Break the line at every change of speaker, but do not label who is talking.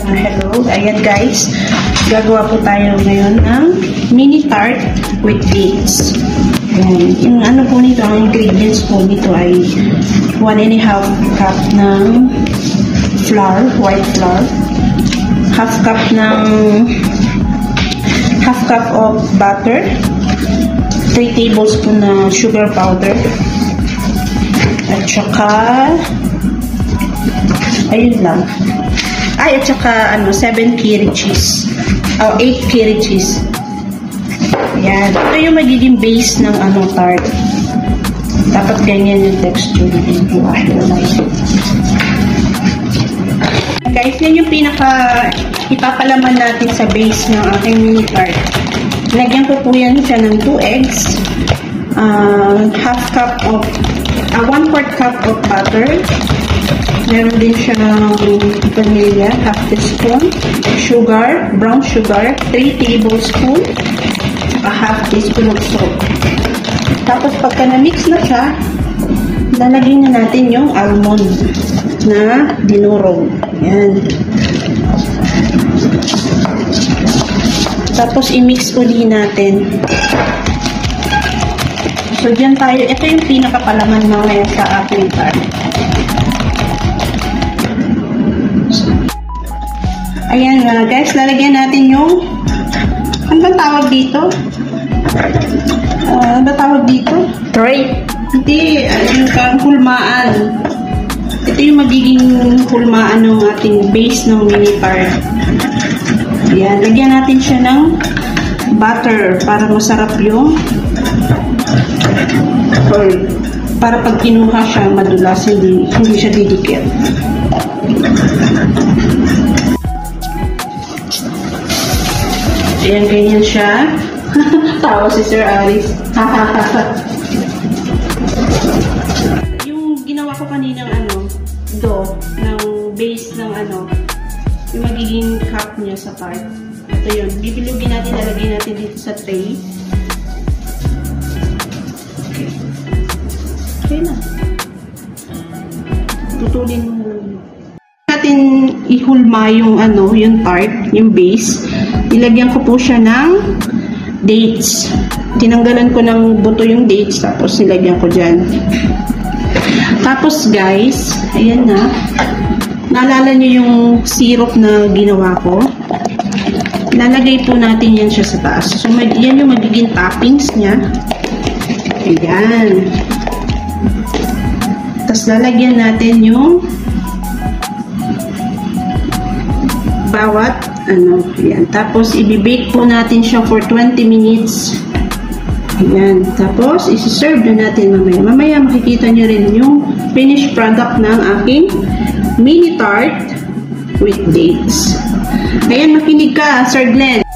Hello, ayan guys, gagawa po tayo ngayon ng mini tart with dates. Ayan. Yung ano po nito, ang ingredients po nito ay 1½ cup ng flour, white flour, half cup of butter, 3 tablespoon na sugar powder, at saka ayun lang. At saka 7 curry cheese. 8 curry cheese. Ayan. Ito yung magiging base ng tart. Dapat ganyan yung texture. Guys, yan yung ipapalaman natin sa base ng aking mini tart. Lagyan ko po yan siya ng 2 eggs. 1/4 cup of butter. Meron din siyang vanilla, half teaspoon, sugar, brown sugar, 3 tablespoon, a half teaspoon of salt. Tapos pagka na-mix na siya, lalagyan na natin yung almond na dinurog. Yan. Tapos i-mix uli natin. So, dyan tayo. Ito yung pinakapalaman mamaya sa ating tart. Ayan guys, lalagyan natin yung ano ba tawag dito? Ano ba tawag dito? Tray? Hindi, yung hulmaan. Ito yung magiging hulmaan ng ating base ng mini tart. Ayan, lagyan natin siya ng butter para masarap yung para pag kinuha siya madulas, hindi siya didikit. Ayan, ganyan siya. Tawa si Sir Aris. Yung ginawa ko kaninang dough, ng base ng yung magiging cup niya sa tart. Ito yun. Bibilugin natin, lalagay natin dito sa tray. Okay na. Tutulin mo natin ihulma yung yung tart, yung base. Ilagyan ko po siya ng dates. Tinanggalan ko ng buto yung dates, tapos nilagyan ko dyan. Tapos guys, ayan na. Naalala nyo yung syrup na ginawa ko? Lalagay po natin yan siya sa taas. So, yan yung magiging toppings niya. Ayan. Tapos lalagyan natin yung bawat ayan. Tapos, i-bake po natin siya for 20 minutes. Ayan. Tapos, isi-serve na natin mamaya. Mamaya, makikita nyo rin yung finished product ng aking mini tart with dates. Ayan, makinig ka, Sir Glenn.